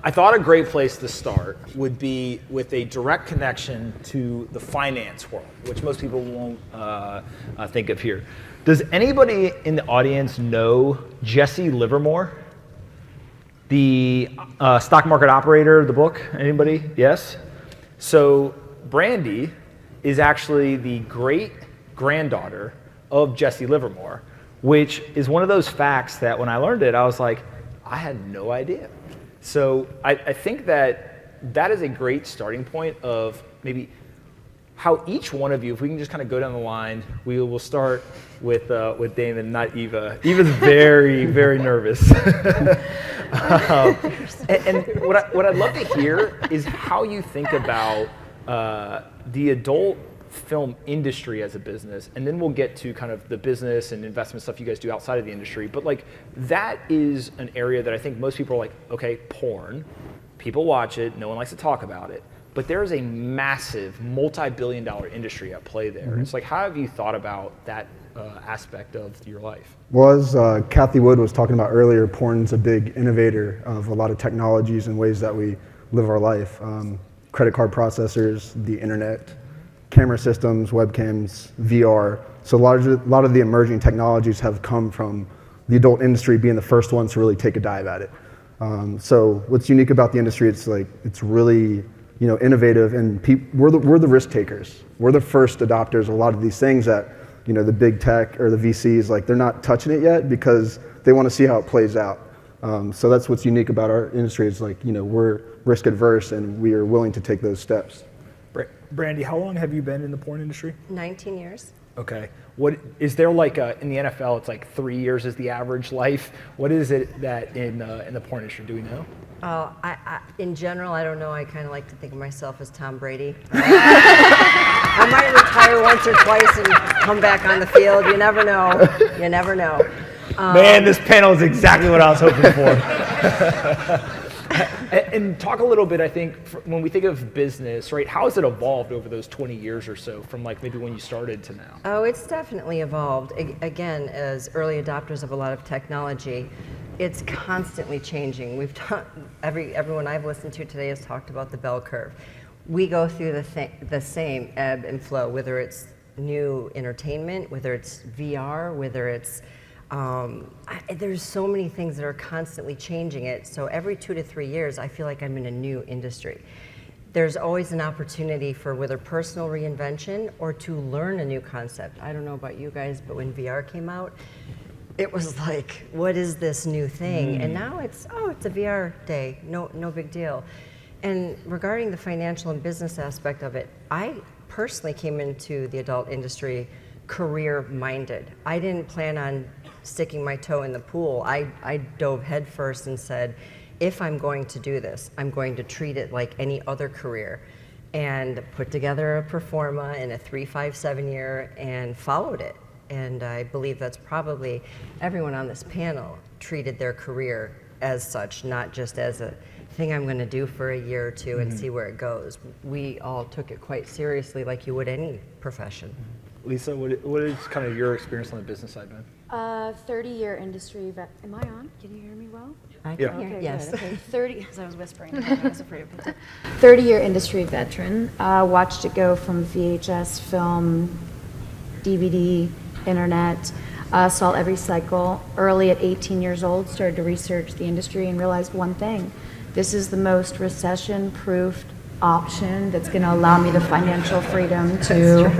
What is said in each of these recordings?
I thought a great place to start would be with a direct connection to the finance world, which most people won't think of here. Does anybody in the audience know Jesse Livermore? The stock market operator, the book? Anybody? Yes? So Brandi is actually the great-granddaughter of Jesse Livermore, which is one of those facts that when I learned it, I was like, I had no idea. So I think that is a great starting point of maybe how each one of you, if we can just kind of go down the line, we will start with Damon, not Eva. Eva's very, very nervous. And what I'd love to hear is how you think about the adult film industry as a business, and then we'll get to kind of the business and investment stuff you guys do outside of the industry. But like that is an area that I think most people are like, okay, porn, people watch it, no one likes to talk about it, but there is a massive multi-billion-dollar industry at play there. Mm-hmm. It's like, how have you thought about that aspect of your life? Well, as Kathy Wood was talking about earlier, porn's a big innovator of a lot of technologies and ways that we live our life. Credit card processors, the internet, camera systems, webcams, VR. So a lot of the emerging technologies have come from the adult industry being the first ones to really take a dive at it. So what's unique about the industry, it's really innovative, and we're the risk takers. We're the first adopters of a lot of these things that the big tech or the VCs, like, they're not touching it yet because they want to see how it plays out. So that's what's unique about our industry. Is like, we're risk adverse and we are willing to take those steps. Brandi, how long have you been in the porn industry? 19 years. Okay. What is there like in the NFL? It's like 3 years is the average life. What is it that in the porn industry? Do we know? Oh, in general, I don't know. I kind of like to think of myself as Tom Brady. I might retire once or twice and come back on the field. You never know. You never know. Man, this panel is exactly what I was hoping for. And talk a little bit, I think, when we think of business, right, how has it evolved over those 20 years or so from like maybe when you started to now? Oh, it's definitely evolved. Again, as early adopters of a lot of technology, it's constantly changing. Everyone I've listened to today has talked about the bell curve. We go through the same ebb and flow, whether it's new entertainment, whether it's VR, whether it's there's so many things that are constantly changing it. So every 2 to 3 years, I feel like I'm in a new industry. There's always an opportunity for whether personal reinvention or to learn a new concept. I don't know about you guys, but when VR came out, it was like, what is this new thing? And now it's a VR day, no big deal. And regarding the financial and business aspect of it, I personally came into the adult industry career-minded. I didn't plan on sticking my toe in the pool. I dove headfirst and said, if I'm going to do this, I'm going to treat it like any other career, and put together a pro forma in a 3, 5, 7 year and followed it. And I believe that's probably everyone on this panel treated their career as such, not just as a thing I'm going to do for a year or two and see where it goes. We all took it quite seriously, like you would any profession. Lisa, what is kind of your experience on the business side, man? 30-year industry am I on? Can you hear me well? I can hear, okay, yes. Good. Okay, 30, because I was whispering. I was afraid of it. 30-year industry veteran. Watched it go from VHS, film, DVD, internet. Saw every cycle. Early at 18 years old, started to research the industry and realized one thing. This is the most recession-proofed option that's going to allow me the financial freedom to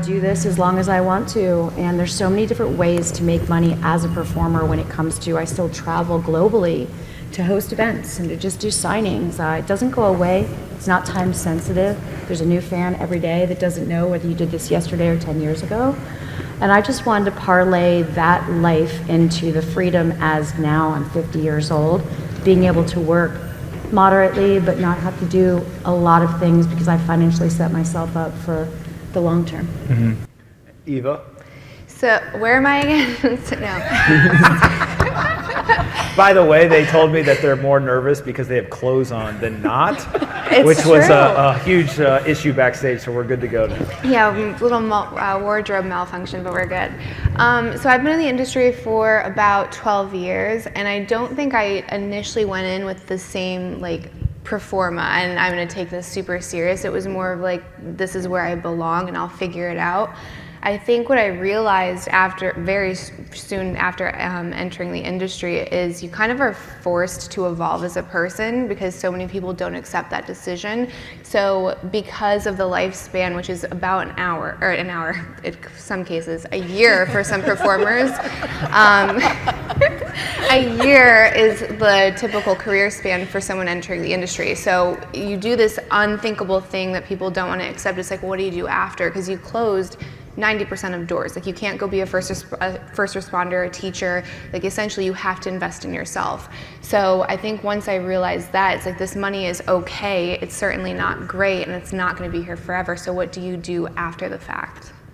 do this as long as I want to. And there's so many different ways to make money as a performer when it comes to, I still travel globally to host events and to just do signings. It doesn't go away. It's not time sensitive. There's a new fan every day that doesn't know whether you did this yesterday or 10 years ago. And I just wanted to parlay that life into the freedom as now I'm 50 years old, being able to work moderately but not have to do a lot of things because I financially set myself up for the long term. Eva? So where am I again? By the way, they told me that they're more nervous because they have clothes on than not, It's which was true. a huge issue backstage, so we're good to go now. Yeah, little wardrobe malfunction, but we're good. So I've been in the industry for about 12 years, and I don't think I initially went in with the same like pro forma and I'm going to take this super serious. It was more of like, this is where I belong and I'll figure it out. I think what I realized very soon after entering the industry is you kind of are forced to evolve as a person because so many people don't accept that decision. So because of the lifespan, which is about an hour, in some cases, a year for some performers, a year is the typical career span for someone entering the industry. So you do this unthinkable thing that people don't want to accept. It's like, well, what do you do after? Because you closed 90% of doors. Like you can't go be a first responder, a teacher. Like essentially you have to invest in yourself. So I think once I realized that, it's like this money is okay. It's certainly not great and it's not going to be here forever. So what do you do after the fact?